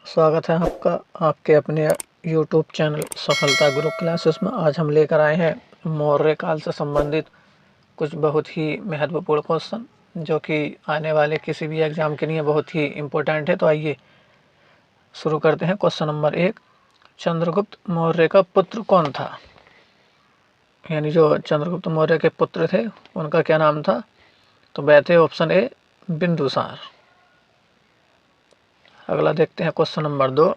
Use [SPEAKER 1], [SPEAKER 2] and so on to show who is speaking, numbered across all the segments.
[SPEAKER 1] स्वागत है आपका आपके अपने YouTube चैनल सफलता गुरु क्लासेस में। आज हम लेकर आए हैं मौर्य काल से संबंधित कुछ बहुत ही महत्वपूर्ण क्वेश्चन जो कि आने वाले किसी भी एग्जाम के लिए बहुत ही इम्पोर्टेंट है। तो आइए शुरू करते हैं। क्वेश्चन नंबर 1, चंद्रगुप्त मौर्य का पुत्र कौन था? यानी जो चंद्रगुप्त मौर्य के पुत्र थे उनका क्या नाम था? तो वह थे ऑप्शन ए बिंदुसार। अगला देखते हैं क्वेश्चन नंबर 2,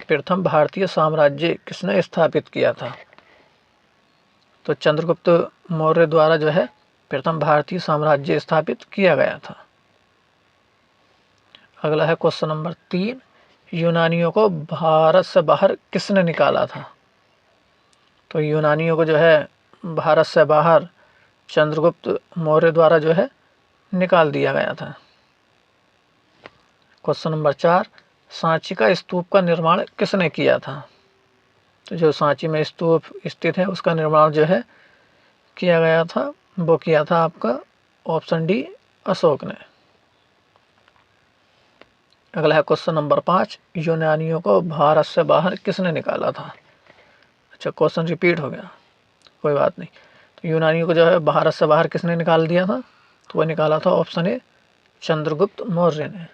[SPEAKER 1] प्रथम भारतीय साम्राज्य किसने स्थापित किया था? तो चंद्रगुप्त मौर्य द्वारा जो है प्रथम भारतीय साम्राज्य स्थापित किया गया था। अगला है क्वेश्चन नंबर 3, यूनानियों को भारत से बाहर किसने निकाला था? तो यूनानियों को जो है भारत से बाहर चंद्रगुप्त मौर्य द्वारा जो है निकाल दिया गया था। क्वेश्चन नंबर 4, सांची का स्तूप का निर्माण किसने किया था? तो जो सांची में स्तूप स्थित है उसका निर्माण जो है किया गया था, वो किया था आपका ऑप्शन डी अशोक ने। अगला है क्वेश्चन नंबर 5, यूनानियों को भारत से बाहर किसने निकाला था? अच्छा, क्वेश्चन रिपीट हो गया, कोई बात नहीं। तो यूनानियों को जो है भारत से बाहर किसने निकाल दिया था? तो वह निकाला था ऑप्शन ए चंद्रगुप्त मौर्य ने।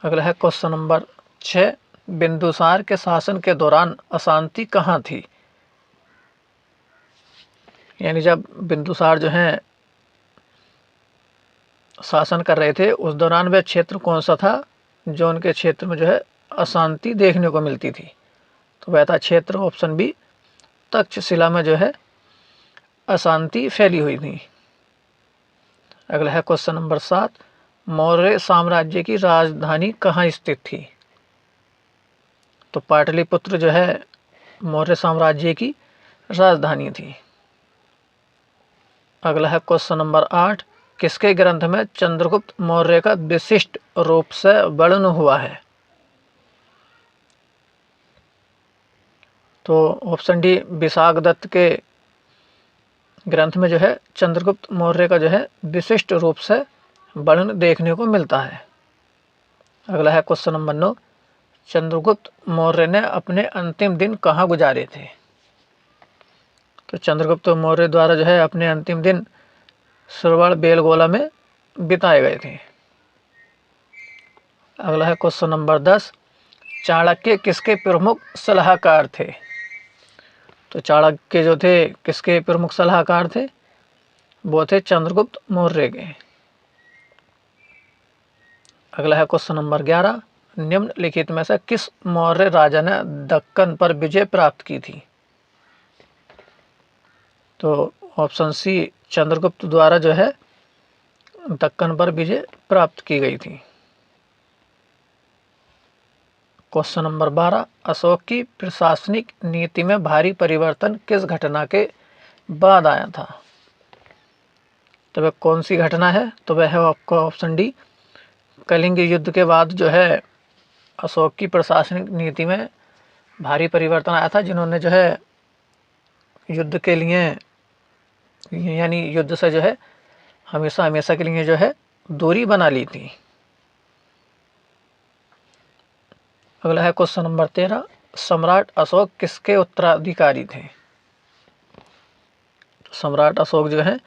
[SPEAKER 1] अगला है क्वेश्चन नंबर 6, बिंदुसार के शासन के दौरान अशांति कहाँ थी? यानी जब बिंदुसार जो है शासन कर रहे थे उस दौरान वह क्षेत्र कौन सा था जो उनके क्षेत्र में जो है अशांति देखने को मिलती थी? तो वह था क्षेत्र ऑप्शन बी तक्षशिला में जो है अशांति फैली हुई थी। अगला है क्वेश्चन नंबर 7, मौर्य साम्राज्य की राजधानी कहाँ स्थित थी? तो पाटलिपुत्र जो है मौर्य साम्राज्य की राजधानी थी। अगला है क्वेश्चन नंबर 8, किसके ग्रंथ में चंद्रगुप्त मौर्य का विशिष्ट रूप से वर्णन हुआ है? तो ऑप्शन डी विशाखदत्त के ग्रंथ में जो है चंद्रगुप्त मौर्य का जो है विशिष्ट रूप से वर्णन देखने को मिलता है। अगला है क्वेश्चन नंबर 9, चंद्रगुप्त मौर्य ने अपने अंतिम दिन कहाँ गुजारे थे? तो चंद्रगुप्त मौर्य द्वारा जो है अपने अंतिम दिन सुरवण बेलगोला में बिताए गए थे। अगला है क्वेश्चन नंबर 10, चाणक्य किसके प्रमुख सलाहकार थे? तो चाणक्य जो थे किसके प्रमुख सलाहकार थे? वो थे चंद्रगुप्त मौर्य के। अगला है क्वेश्चन नंबर 11, निम्नलिखित में से किस मौर्य राजा ने दक्कन पर विजय प्राप्त की थी? तो ऑप्शन सी चंद्रगुप्त द्वारा जो है दक्कन पर विजय प्राप्त की गई थी। क्वेश्चन नंबर 12, अशोक की प्रशासनिक नीति में भारी परिवर्तन किस घटना के बाद आया था? तो वह कौन सी घटना है? तो वह है आपका ऑप्शन डी कलिंग युद्ध के बाद जो है अशोक की प्रशासनिक नीति में भारी परिवर्तन आया था, जिन्होंने जो है युद्ध के लिए यानी युद्ध से जो है हमेशा हमेशा के लिए जो है दूरी बना ली थी। अगला है क्वेश्चन नंबर 13, सम्राट अशोक किसके उत्तराधिकारी थे? सम्राट अशोक जो है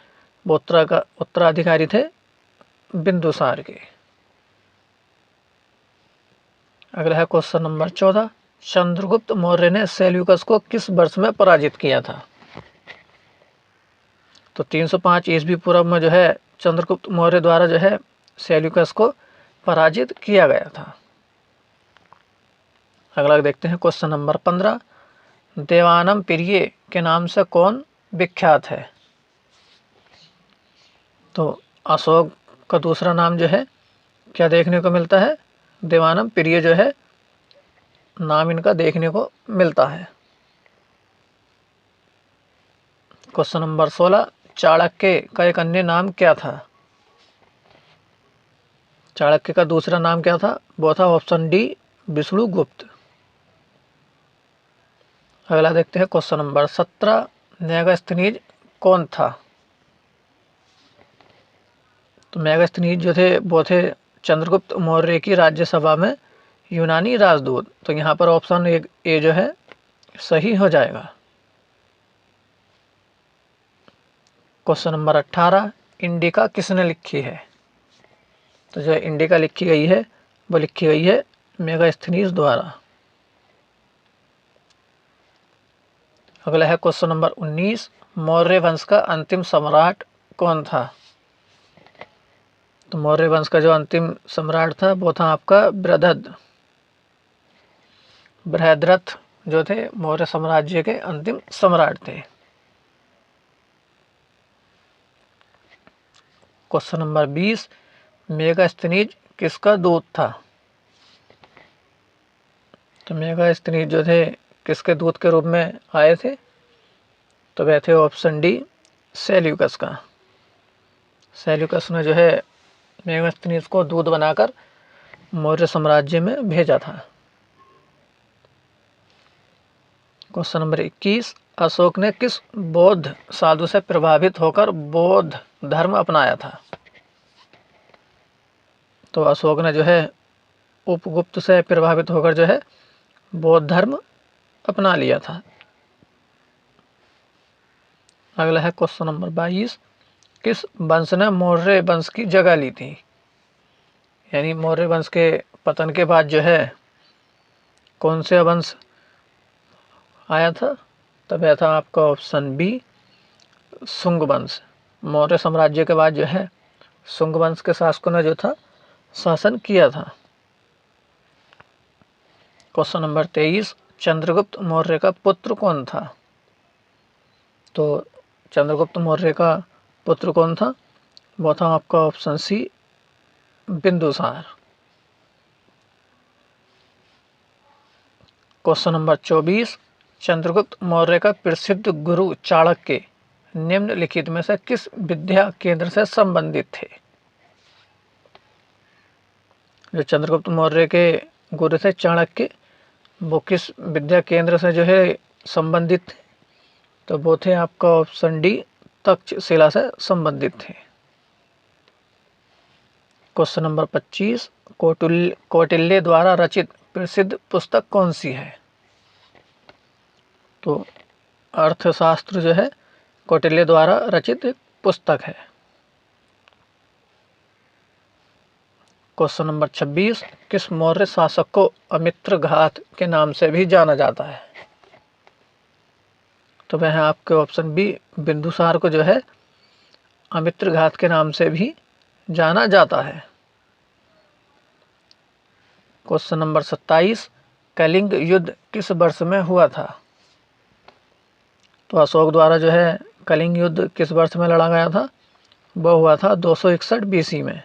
[SPEAKER 1] वो उत्तराधिकारी थे बिंदुसार के। अगला है क्वेश्चन नंबर 14, चंद्रगुप्त मौर्य ने सेल्यूकस को किस वर्ष में पराजित किया था? तो 305 ईस्वी पूर्व में जो है चंद्रगुप्त मौर्य द्वारा जो है सेल्यूकस को पराजित किया गया था। अगला देखते हैं क्वेश्चन नंबर 15, देवानम प्रिय के नाम से कौन विख्यात है? तो अशोक का दूसरा नाम जो है क्या देखने को मिलता है? देवानम प्रिय जो है नाम इनका देखने को मिलता है। क्वेश्चन नंबर 16, चाणक्य का एक अन्य नाम क्या था? चाणक्य का दूसरा नाम क्या था? वो था ऑप्शन डी विष्णुगुप्त। अगला देखते हैं क्वेश्चन नंबर 17, मेगास्थनीज कौन था? तो मेगास्थनीज जो थे वो थे चंद्रगुप्त मौर्य की राज्यसभा में यूनानी राजदूत। तो यहाँ पर ऑप्शन ए जो है सही हो जाएगा। क्वेश्चन नंबर 18, इंडिका किसने लिखी है? तो जो इंडिका लिखी गई है वो लिखी गई है मेगास्थनीज द्वारा। अगला है क्वेश्चन नंबर 19, मौर्य वंश का अंतिम सम्राट कौन था? तो मौर्य वंश का जो अंतिम सम्राट था वो था आपका बृहद्रथ जो थे मौर्य साम्राज्य के अंतिम सम्राट थे। क्वेश्चन नंबर 20, मेगास्थनीज किसका दूत था? तो मेगास्थनीज जो थे किसके दूत के रूप में आए थे? तो वह थे ऑप्शन डी सेल्यूकस का। सेल्यूकस ने जो है मेगास्थनीज को दूत बनाकर मौर्य साम्राज्य में भेजा था। क्वेश्चन नंबर 21, अशोक ने किस बौद्ध साधु से प्रभावित होकर बौद्ध धर्म अपनाया था? तो अशोक ने जो है उपगुप्त से प्रभावित होकर जो है बौद्ध धर्म अपना लिया था। अगला है क्वेश्चन नंबर 22, किस वंश ने मौर्य वंश की जगह ली थी? यानी मौर्य वंश के पतन के बाद जो है कौन से वंश आया था? तब यह था आपका ऑप्शन बी शुंग वंश। मौर्य साम्राज्य के बाद जो है शुंग वंश के शासकों ने जो था शासन किया था। क्वेश्चन नंबर 23, चंद्रगुप्त मौर्य का पुत्र कौन था? तो चंद्रगुप्त मौर्य का पुत्र कौन था? वो था आपका option C Bindusara. Question number 24, Chandragupta Maurya का प्रसिद्ध गुरु चाणक्य निम्नलिखित में से किस विद्या केंद्र से संबंधित थे? जो चंद्रगुप्त मौर्य के गुरु थे चाणक्य, वो किस विद्या केंद्र से जो है संबंधित थे? तो वो थे आपका ऑप्शन डी तक्षशिला से संबंधित थे। क्वेश्चन नंबर 25, कौटिल्य द्वारा रचित प्रसिद्ध पुस्तक कौन सी है? तो अर्थशास्त्र जो है कौटिल्य द्वारा रचित एक पुस्तक है। क्वेश्चन नंबर 26, किस मौर्य शासक को अमित्रघात के नाम से भी जाना जाता है? तो वह आपके ऑप्शन बी बिंदुसार को जो है अमित्रघात के नाम से भी जाना जाता है। क्वेश्चन नंबर 27, कलिंग युद्ध किस वर्ष में हुआ था? तो अशोक द्वारा जो है कलिंग युद्ध किस वर्ष में लड़ा गया था? वह हुआ था 261 BC में।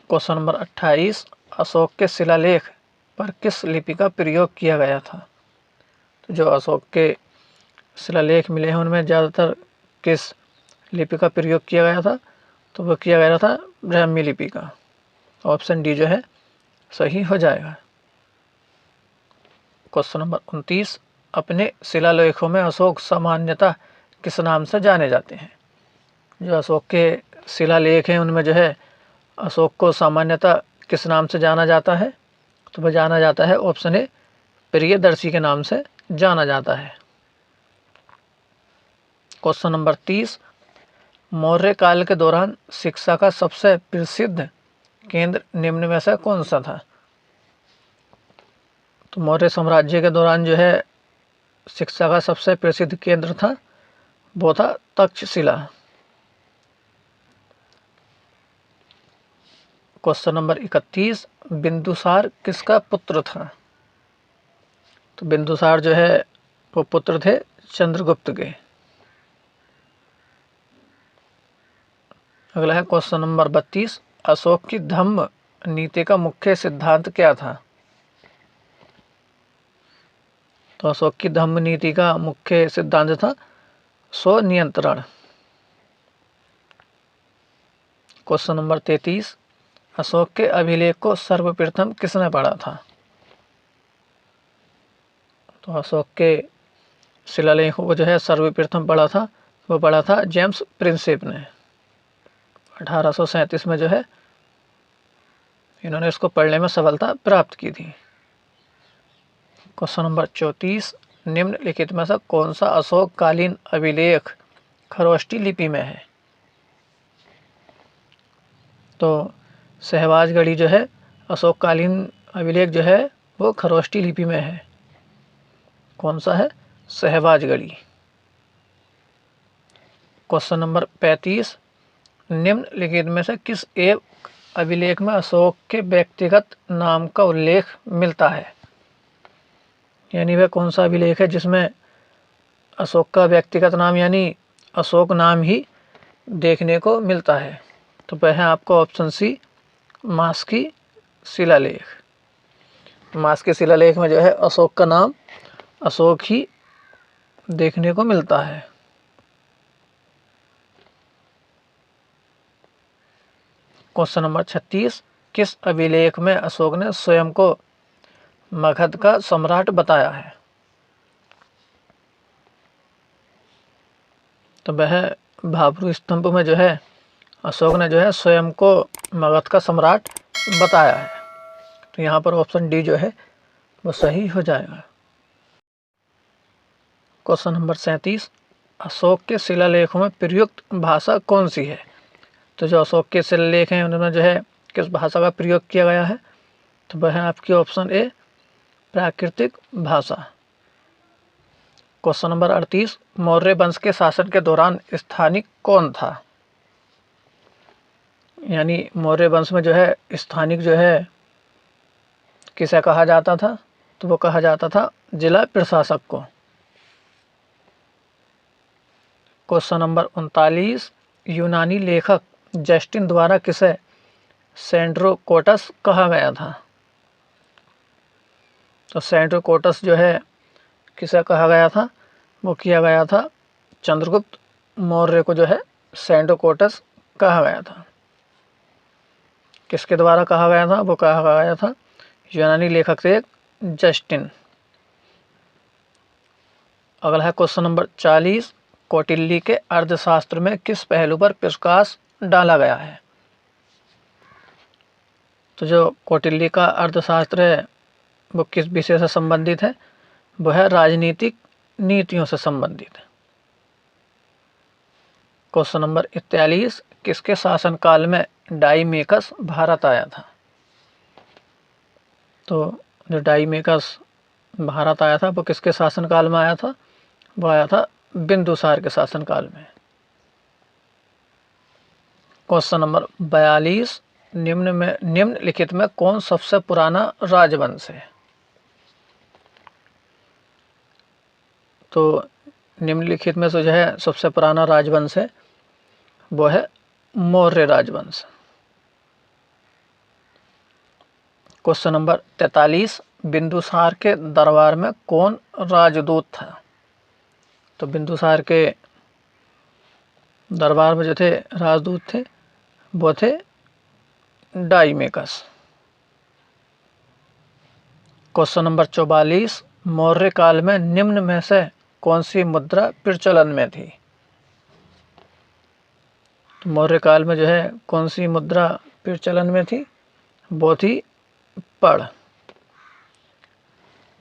[SPEAKER 1] क्वेश्चन नंबर 28, अशोक के शिलालेख पर किस लिपि का प्रयोग किया गया था? तो जो अशोक के शिलालेख मिले हैं उनमें ज़्यादातर किस लिपि का प्रयोग किया गया था? तो वह किया गया था ब्राह्मी लिपि का। ऑप्शन डी जो है सही हो जाएगा। क्वेश्चन नंबर 29, अपने शिलालेखों में अशोक सामान्यतः किस नाम से जाने जाते हैं? जो अशोक के शिलालेख हैं उनमें जो है अशोक को सामान्यतः किस नाम से जाना जाता है? तो वह जाना जाता है ऑप्शन ए प्रियदर्शी के नाम से जाना जाता है। क्वेश्चन नंबर 30, मौर्य काल के दौरान शिक्षा का सबसे प्रसिद्ध केंद्र निम्न में से कौन सा था? तो मौर्य साम्राज्य के दौरान जो है शिक्षा का सबसे प्रसिद्ध केंद्र था वो था तक्षशिला। क्वेश्चन नंबर 31, बिंदुसार किसका पुत्र था? तो बिंदुसार जो है वो पुत्र थे चंद्रगुप्त के। अगला है क्वेश्चन नंबर 32, अशोक की धम्म नीति का मुख्य सिद्धांत क्या था? तो अशोक की धम्म नीति का मुख्य सिद्धांत था स्वनियंत्रण। क्वेश्चन नंबर 33, अशोक के अभिलेख को सर्वप्रथम किसने पढ़ा था? तो अशोक के शिलालेखों को जो है सर्वप्रथम पढ़ा था वो पढ़ा था जेम्स प्रिंसेप ने। 1837 में जो है इन्होंने इसको पढ़ने में सफलता प्राप्त की थी। क्वेश्चन नंबर 34, निम्नलिखित में से कौन सा अशोककालीन अभिलेख खरोष्टी लिपि में है? तो सहवाजगढ़ी जो है अशोककालीन अभिलेख जो है वो खरोष्टी लिपि में है। कौन सा है? सहवाजगढ़ी। क्वेश्चन नंबर 35, निम्नलिखित में से किस एक अभिलेख में अशोक के व्यक्तिगत नाम का उल्लेख मिलता है? यानी वह कौन सा अभिलेख है जिसमें अशोक का व्यक्तिगत नाम यानी अशोक नाम ही देखने को मिलता है? तो वह है आपको ऑप्शन सी, मास्की शिलालेख। मास्की शिलालेख में जो है अशोक का नाम अशोक ही देखने को मिलता है। क्वेश्चन नंबर 36, किस अभिलेख में अशोक ने स्वयं को मगध का सम्राट बताया है? तो वह भाब्रू स्तंभ में जो है अशोक ने जो है स्वयं को मगध का सम्राट बताया है। तो यहाँ पर ऑप्शन डी जो है वो सही हो जाएगा। क्वेश्चन नंबर 37, अशोक के शिलालेखों में प्रयुक्त भाषा कौन सी है? तो जो अशोक के शिलालेख हैं उनमें जो है किस भाषा का प्रयोग किया गया है? तो वह है आपकी ऑप्शन ए, प्राकृतिक भाषा। क्वेश्चन नंबर 38, मौर्य वंश के शासन के दौरान स्थानिक कौन था? यानी मौर्य वंश में जो है स्थानिक जो है किसे कहा जाता था? तो वो कहा जाता था जिला प्रशासक को। क्वेश्चन नंबर 39, यूनानी लेखक जस्टिन द्वारा किसे सेंड्रोकोटस कहा गया था? तो सेंड्रोकोटस जो है किसे कहा गया था? वो किया गया था चंद्रगुप्त मौर्य को जो है सेंड्रोकोटस कहा गया था। किसके द्वारा कहा गया था? वो कहा गया था यूनानी लेखक से जस्टिन। अगला है क्वेश्चन नंबर 40, कौटिल्य के अर्थशास्त्र में किस पहलू पर प्रकाश डाला गया है? तो जो कौटिल्य का अर्थशास्त्र है वो किस विषय से संबंधित है? वो है राजनीतिक नीतियों से संबंधित है। क्वेश्चन नंबर 41, किसके शासनकाल में डाइमेकस भारत आया था? तो जो डाइमेकस भारत आया था वो किसके शासनकाल में आया था? वो आया था बिंदुसार के शासनकाल में। क्वेश्चन नंबर 42, निम्नलिखित में कौन सबसे पुराना राजवंश है? तो निम्नलिखित में से जो है सबसे पुराना राजवंश है वो है मौर्य राजवंश। क्वेश्चन नंबर 43, बिंदुसार के दरबार में कौन राजदूत था? तो बिंदुसार के दरबार में जो थे राजदूत थे वो थे डाइमेकस। क्वेश्चन नंबर 44, मौर्य काल में निम्न में से कौन सी मुद्रा प्रचलन में थी? तो मौर्य काल में जो है कौन सी मुद्रा प्रचलन में थी? वो थी पढ़।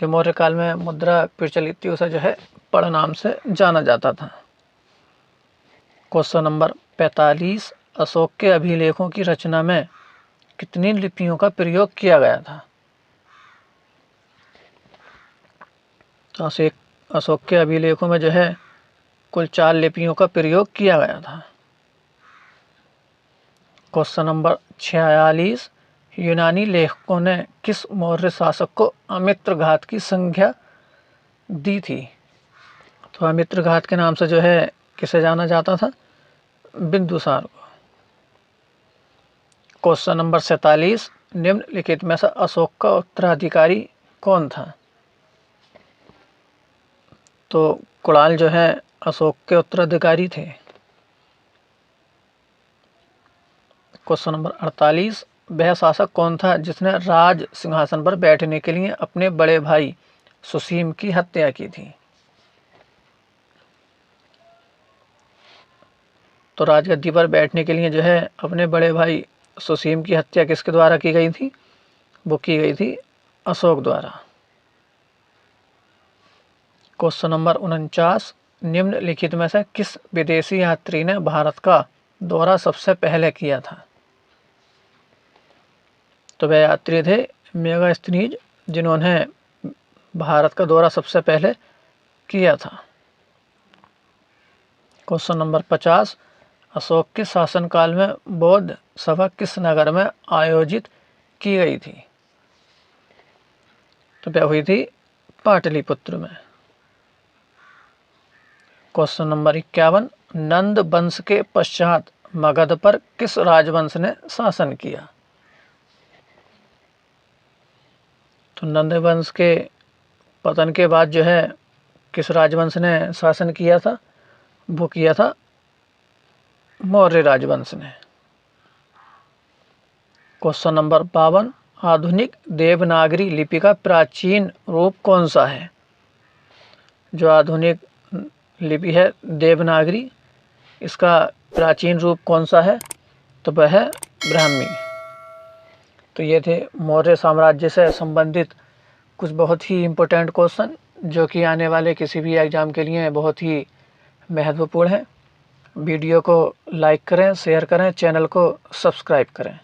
[SPEAKER 1] जो मौर्य काल में मुद्रा प्रचलित थी उसे जो है पढ़ नाम से जाना जाता था। क्वेश्चन नंबर 45, अशोक के अभिलेखों की रचना में कितनी लिपियों का प्रयोग किया गया था? तो अशोक के अभिलेखों में जो है कुल 4 लिपियों का प्रयोग किया गया था। क्वेश्चन नंबर 46, यूनानी लेखकों ने किस मौर्य शासक को अमित्रघात की संज्ञा दी थी? तो अमित्रघात के नाम से जो है किसे जाना जाता था? बिंदुसार को। क्वेश्चन नंबर 47, निम्नलिखित में से अशोक का उत्तराधिकारी कौन था? तो कुणाल जो है अशोक के उत्तराधिकारी थे। क्वेश्चन नंबर 48, वह शासक कौन था जिसने राज सिंहासन पर बैठने के लिए अपने बड़े भाई सुसीम की हत्या की थी? तो राजगद्दी पर बैठने के लिए जो है अपने बड़े भाई सुसीम की हत्या किसके द्वारा की गई थी? वो की गई थी अशोक द्वारा। क्वेश्चन नंबर 49, निम्नलिखित में से किस विदेशी यात्री ने भारत का दौरा सबसे पहले किया था? तो वह यात्री थे मेगास्थनीज, जिन्होंने भारत का दौरा सबसे पहले किया था। क्वेश्चन नंबर 50, अशोक के शासनकाल में बौद्ध सभा किस नगर में आयोजित की गई थी? तो वह हुई थी पाटलिपुत्र में। क्वेश्चन नंबर 51, नंद वंश के पश्चात मगध पर किस राजवंश ने शासन किया? तो नंद वंश के पतन के बाद जो है किस राजवंश ने शासन किया था? वो किया था मौर्य राजवंश ने। क्वेश्चन नंबर 52, आधुनिक देवनागरी लिपि का प्राचीन रूप कौन सा है? जो आधुनिक लिपि है देवनागरी, इसका प्राचीन रूप कौन सा है? तो वह है ब्राह्मी। तो ये थे मौर्य साम्राज्य से संबंधित कुछ बहुत ही इम्पोर्टेंट क्वेश्चन, जो कि आने वाले किसी भी एग्ज़ाम के लिए बहुत ही महत्वपूर्ण है। वीडियो को लाइक करें, शेयर करें, चैनल को सब्सक्राइब करें।